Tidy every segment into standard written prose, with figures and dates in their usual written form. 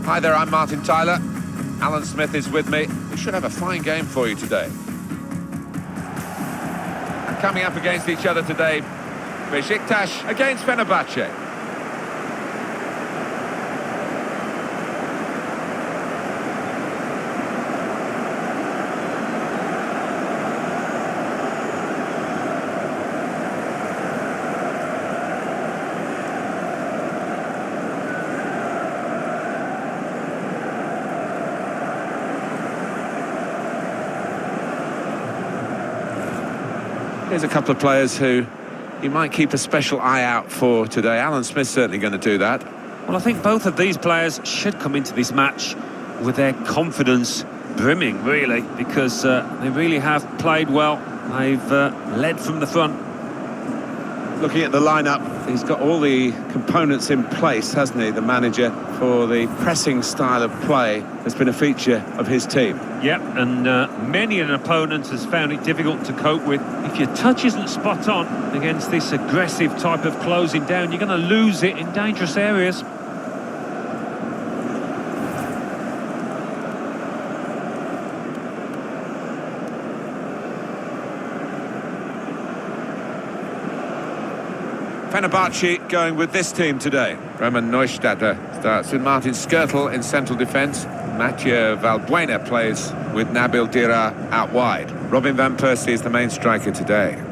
Hi there, I'm Martin Tyler. Alan Smith is with me. We should have a fine game for you today. And coming up against each other today, Besiktas against Fenerbahce. Here's a couple of players who you might keep a special eye out for today. Alan Smith's certainly going to do that. Well, I think both of these players should come into this match with their confidence brimming, really, because they really have played well. They've led from the front. Looking at the lineup, he's got all the components in place, hasn't he, the manager, for the pressing style of play that's been a feature of his team. Yep, and many an opponent has found it difficult to cope with. If your touch isn't spot on against this aggressive type of closing down, you're going to lose it in dangerous areas. Fenerbahce going with this team today. Roman Neustadter starts with Martin Skrtel in central defence. Mathieu Valbuena plays with Nabil Dira out wide. Robin van Persie is the main striker today.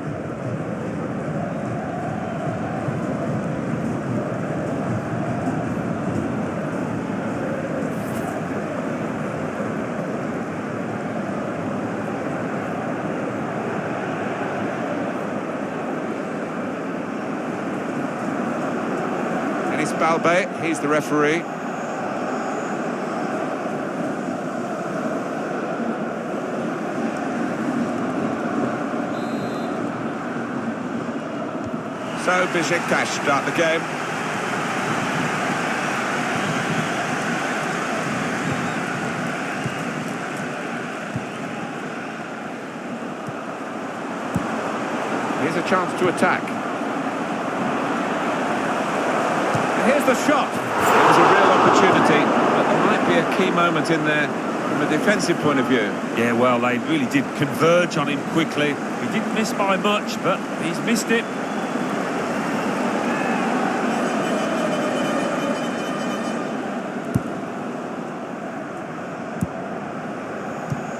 Balbe, he's the referee. So Besiktas start the game. Here's a chance to attack. Here's the shot. It was a real opportunity, but there might be a key moment in there from a defensive point of view. Yeah, well, they really did converge on him quickly. He didn't miss by much, but he's missed it.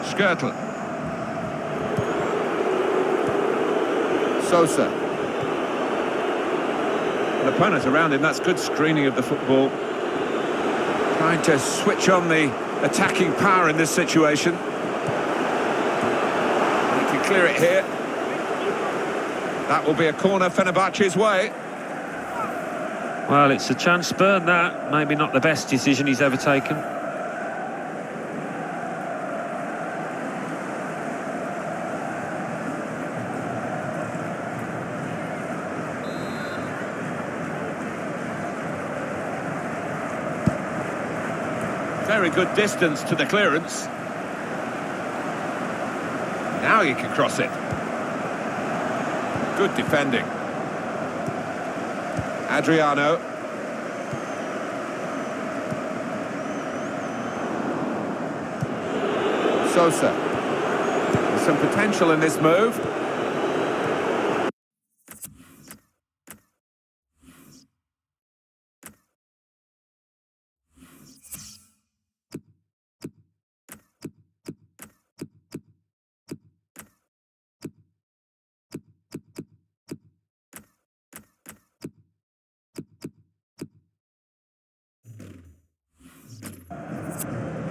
Skrtel. Sosa. An opponent around him, that's good screening of the football. Trying to switch on the attacking power in this situation. He can clear it here. That will be a corner Fenerbahce's way. Well, it's a chance spurned, that. Maybe not the best decision he's ever taken. Very good distance to the clearance. Now you can cross it. Good defending. Adriano. Sosa. There's some potential in this move.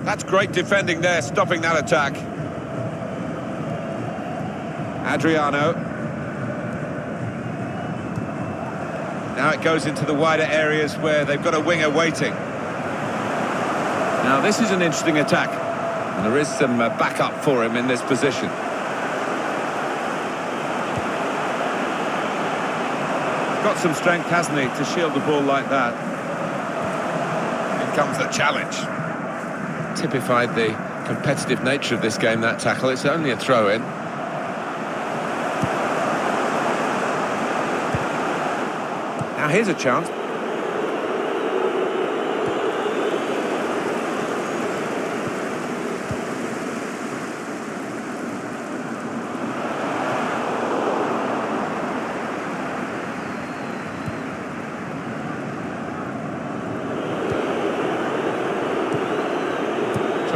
That's great defending there, stopping that attack. Adriano. Now it goes into the wider areas where they've got a winger waiting. Now this is an interesting attack, and there is some backup for him in this position. Got some strength, hasn't he, to shield the ball like that. Here comes the challenge. Typified the competitive nature of this game, that tackle. It's only a throw-in. Now here's a chance.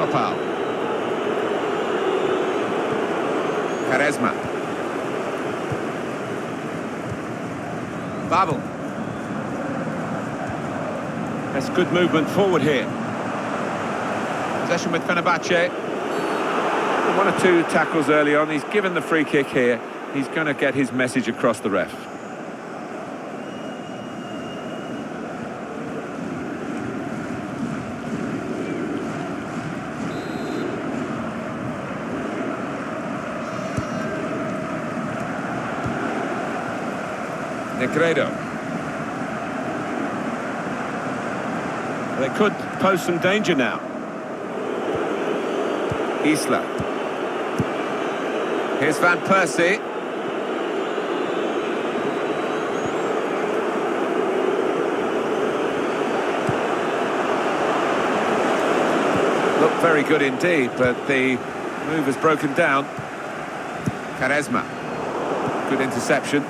Topal. Quaresma. Babel. That's good movement forward here. Possession with Fenerbahce. One or two tackles early on. He's given the free kick here. He's going to get his message across the ref. Negredo. They could pose some danger now. Isla. Here's Van Persie. Looked very good indeed, but the move has broken down. Quaresma. Good interception.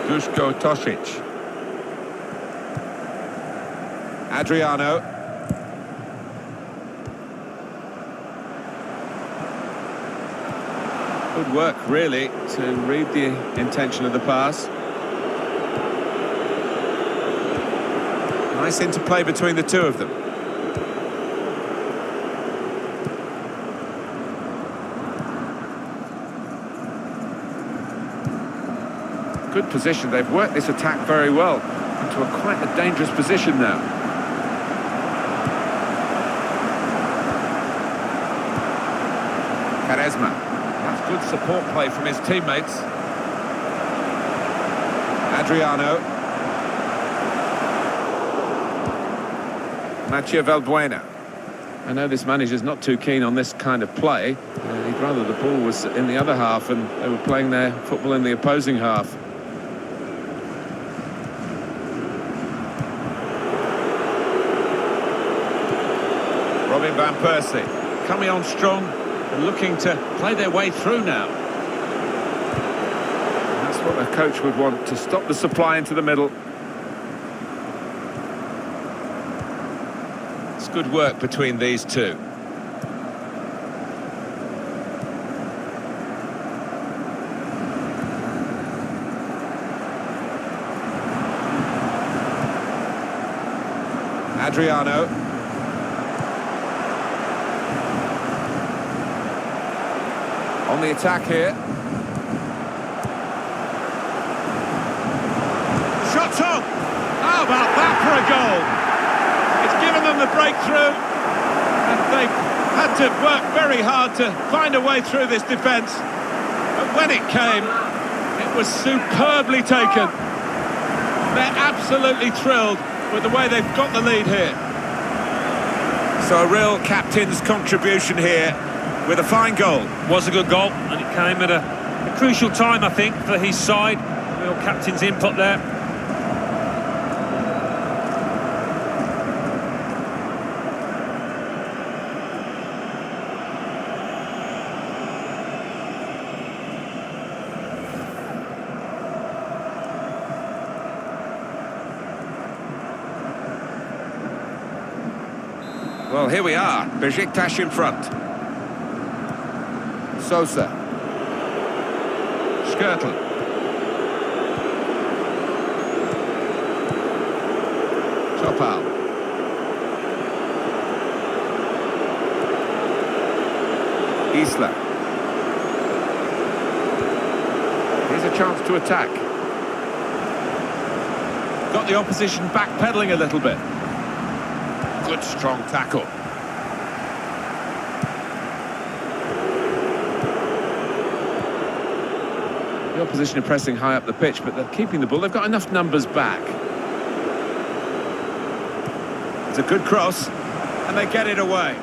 Duško Tosic. Adriano. Good work, really, to read the intention of the pass. Nice interplay between the two of them. Good position. They've worked this attack very well into quite a dangerous position now. Quaresma. That's good support play from his teammates. Adriano. Mathieu Valbuena. I know this manager's not too keen on this kind of play. He'd rather the ball was in the other half and they were playing their football in the opposing half. Robin Van Persie. Coming on strong and looking to play their way through now. That's what a coach would want, to stop the supply into the middle. It's good work between these two. Adriano. On the attack here. Shots on! How about that for a goal? It's given them the breakthrough, and they've had to work very hard to find a way through this defence. But when it came, it was superbly taken. They're absolutely thrilled with the way they've got the lead here. So a real captain's contribution here with a fine goal. Was a good goal, and it came at a crucial time, I think, for his side. Real captain's input there. Well, here we are. Besiktas in front. Sosa. Skirtle. Topal. Isla. Here's a chance to attack. Got the opposition backpedaling a little bit. Good strong tackle. The opposition are pressing high up the pitch, but they're keeping the ball. They've got enough numbers back. It's a good cross, and they get it away.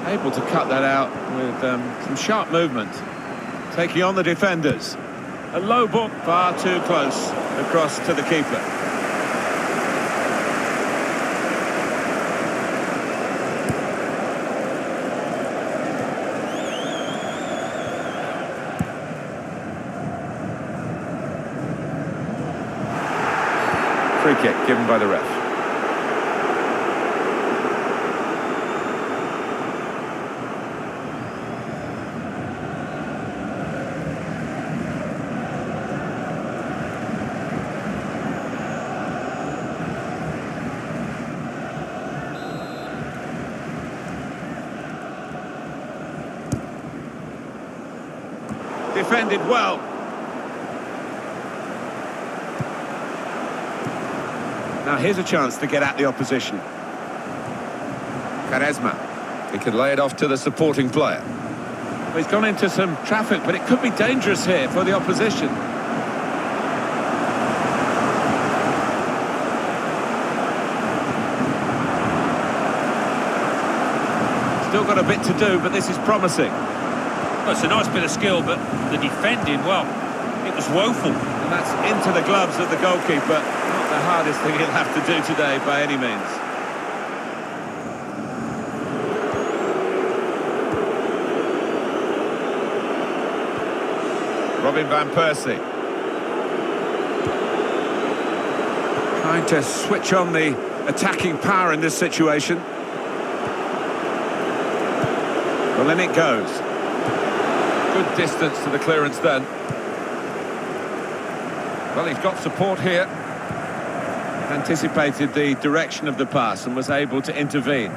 Able to cut that out with some sharp movement. Taking on the defenders. A low ball, far too close across to the keeper. free kick given by the ref. Defended well. Now here's a chance to get at the opposition. Quaresma. He can lay it off to the supporting player. Well, he's gone into some traffic, but it could be dangerous here for the opposition. Still got a bit to do, but this is promising. Well, it's a nice bit of skill, but the defending, well, it was woeful. And that's into the gloves of the goalkeeper. Not the hardest thing he'll have to do today by any means. Robin van Persie. Trying to switch on the attacking power in this situation. Well, then it goes. Good distance to the clearance then. Well, he's got support here. Anticipated the direction of the pass and was able to intervene.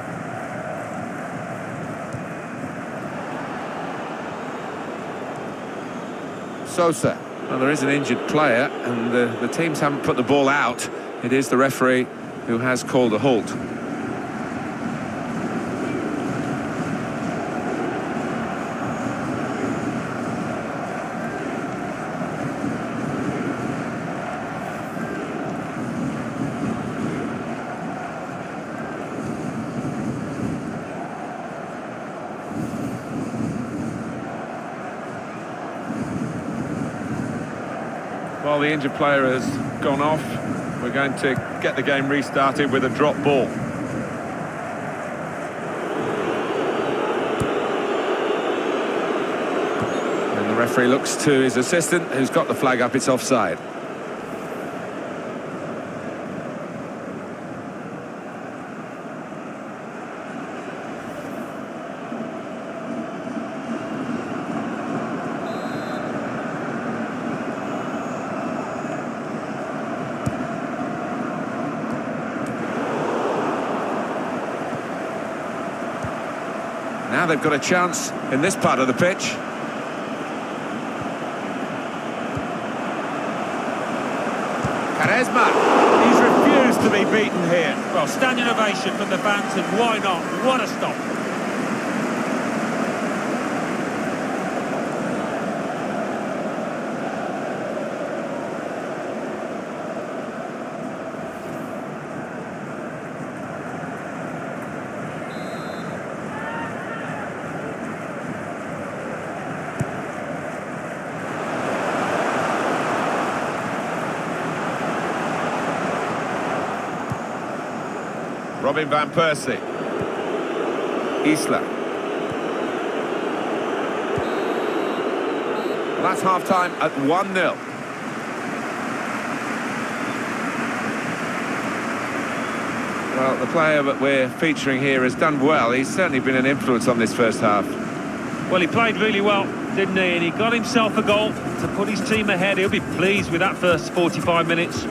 Sosa. Well, there is an injured player, and the teams haven't put the ball out. It is the referee who has called a halt. Well, the injured player has gone off. We're going to get the game restarted with a drop ball. And the referee looks to his assistant, who's got the flag up. It's offside. Now they've got a chance in this part of the pitch. Quaresma. He's refused to be beaten here. Well, standing ovation from the fans, and why not? What a stop. Robin van Persie. Isla. Well, that's half-time at 1-0. Well, the player that we're featuring here has done well. He's certainly been an influence on this first half. Well, he played really well, didn't he? And he got himself a goal to put his team ahead. He'll be pleased with that first 45 minutes.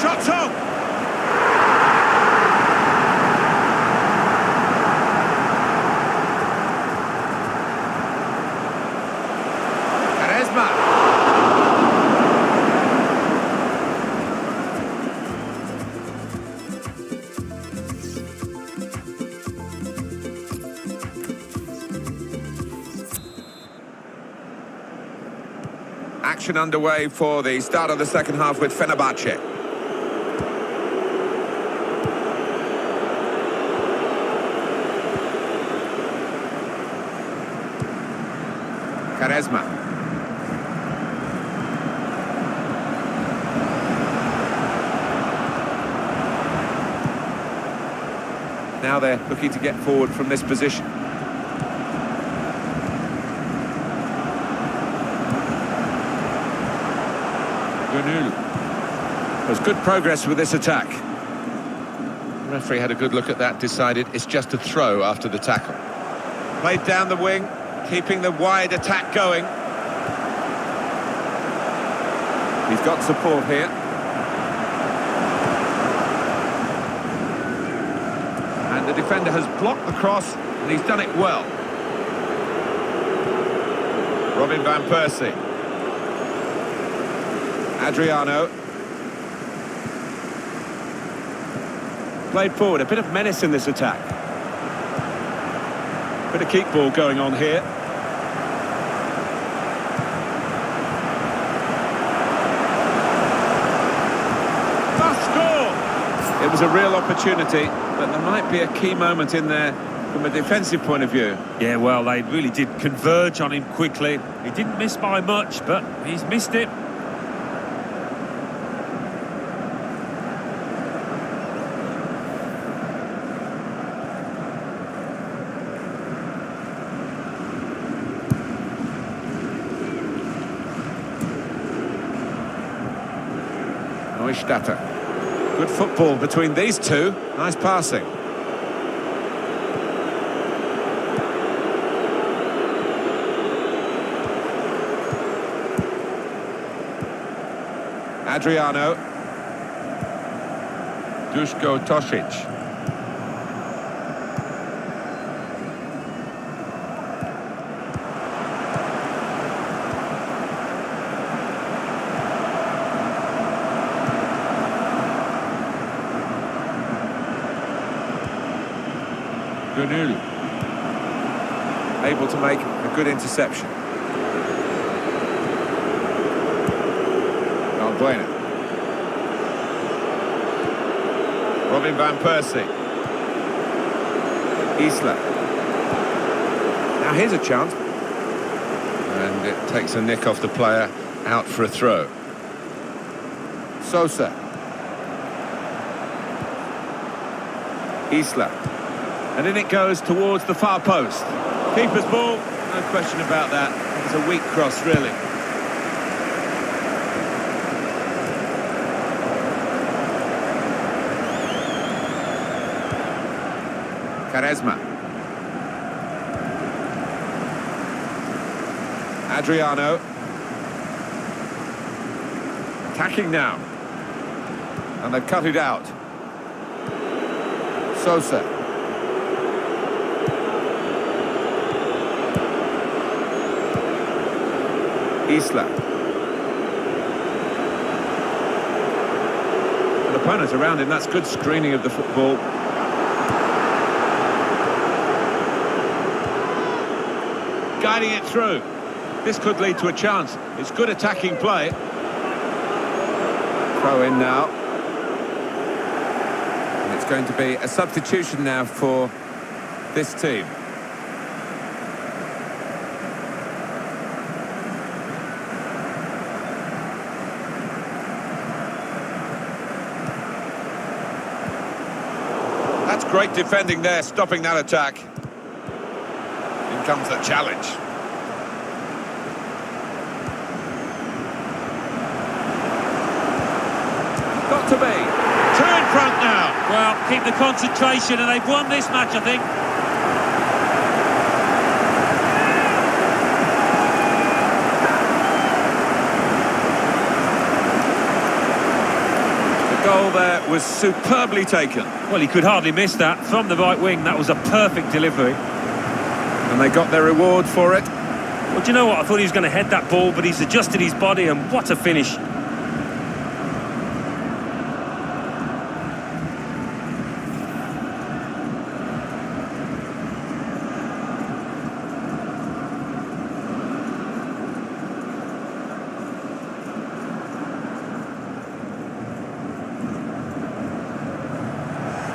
Shot's on! Quaresma. Action underway for the start of the second half with Fenerbahce. Quaresma. Now they're looking to get forward from this position. There's good progress with this attack. The referee had a good look at that, decided it's just a throw after the tackle. Played down the wing, keeping the wide attack going. He's got support here. And the defender has blocked the cross, and he's done it well. Robin van Persie. Adriano. Played forward, a bit of menace in this attack. Bit of keep ball going on here. Must score! It was a real opportunity, but there might be a key moment in there from a defensive point of view. Yeah, well, they really did converge on him quickly. He didn't miss by much, but he's missed it. Neustadter. Good football between these two. Nice passing. Adriano. Duško Tosic. Gunul. Able to make a good interception. Valbuena. Robin van Persie. Isla. Now here's a chance. And it takes a nick off the player, out for a throw. Sosa. Isla. And in it goes towards the far post. Keeper's ball, no question about that. It's a weak cross, really. Quaresma. Adriano. Attacking now. And they've cut it out. Sosa. Isla. An opponent around him, that's good screening of the football. Guiding it through. This could lead to a chance. It's good attacking play. Throw in now. And it's going to be a substitution now for this team. That's great defending there, stopping that attack. In comes the challenge. Got to be. Two in front now. Well, keep the concentration, and they've won this match, I think. Goal there was superbly taken. Well, he could hardly miss that. From the right wing, that was a perfect delivery. And they got their reward for it. Well, do you know what? I thought he was going to head that ball, but he's adjusted his body, and what a finish.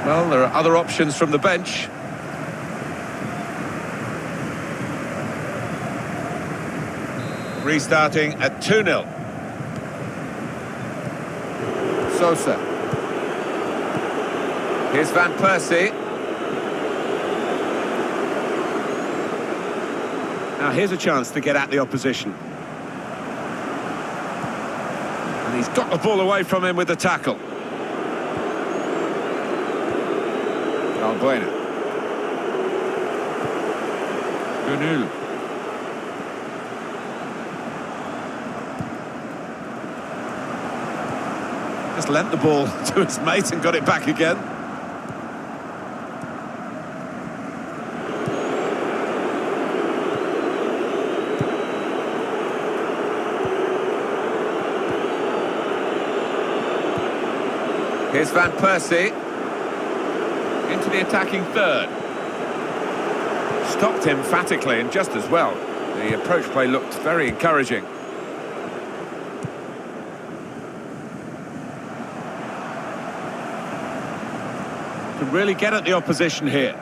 Well, there are other options from the bench. Restarting at 2-0. Sosa. Here's Van Persie. Now here's a chance to get at the opposition. And he's got the ball away from him with the tackle. Valbuena. Gunul. Just lent the ball to his mate and got it back again. Here's Van Persie. Into the attacking third. Stopped emphatically and just as well. The approach play looked very encouraging. Can really get at the opposition here.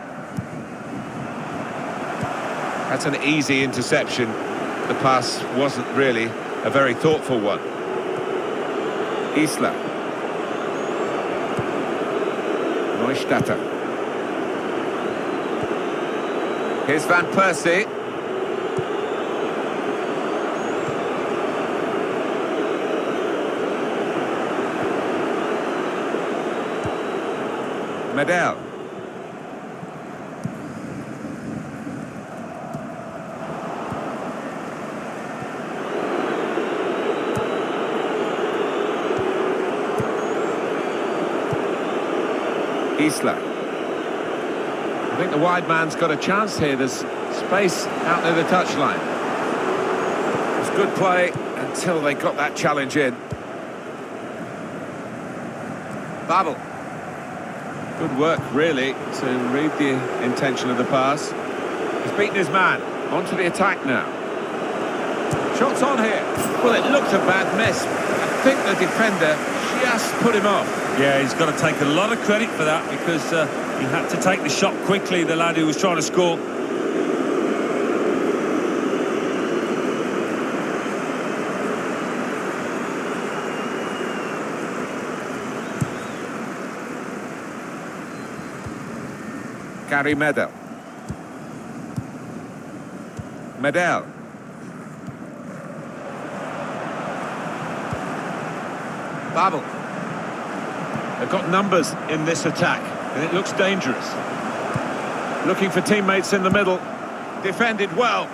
That's an easy interception. The pass wasn't really a very thoughtful one. Isla. Neustadter. Here's Van Persie. Medel. Isla. I think the wide man's got a chance here. There's space out near the touchline. It was good play until they got that challenge in. Babel. Good work, really, to read the intention of the pass. He's beaten his man. Onto the attack now. Shots on here. Well, it looked a bad miss. I think the defender just put him off. Yeah, he's got to take a lot of credit for that because he had to take the shot quickly, the lad who was trying to score. Gary Medel. Medel. Babel. They've got numbers in this attack, and it looks dangerous. Looking for teammates in the middle. Defended well.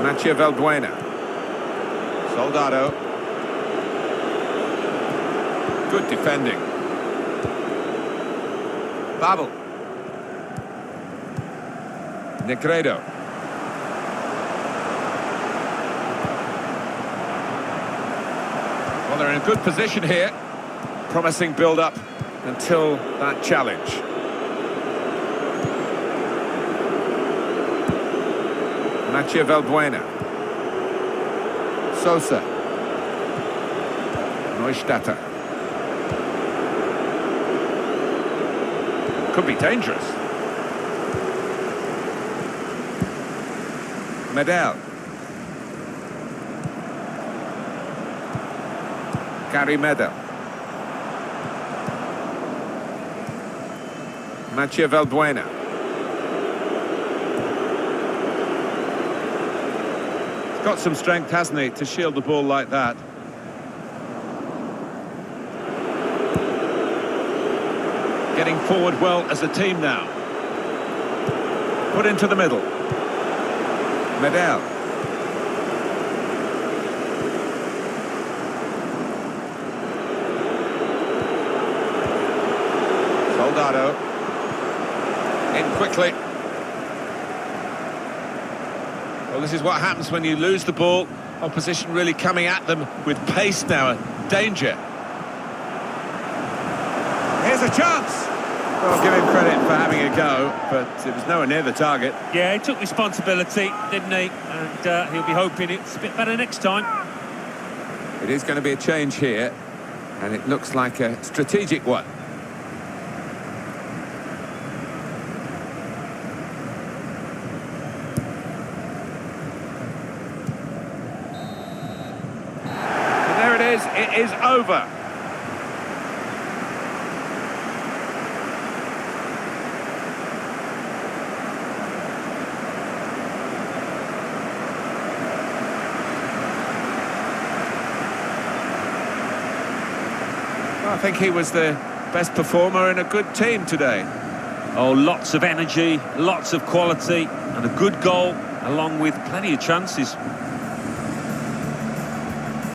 Nacho Valbuena. Soldado. Good defending. Babel. Negredo. Well, they're in a good position here. Promising build-up until that challenge. Nacho Valbuena. Sosa. Neustadter. Could be dangerous. Medel. Gary Medel. Nacho Valbuena. He's got some strength, hasn't he, to shield the ball like that. Getting forward well as a team now. Put into the middle. Medel. Soldado. In quickly. Well, this is what happens when you lose the ball. Opposition really coming at them with pace now. Danger. Here's a chance. Well, I'll give him credit for having a go, but it was nowhere near the target. Yeah, he took responsibility, didn't he? And he'll be hoping it's a bit better next time. It is going to be a change here, and it looks like a strategic one. And there it is. It is over. I think he was the best performer in a good team today. Oh, lots of energy, lots of quality, and a good goal, along with plenty of chances.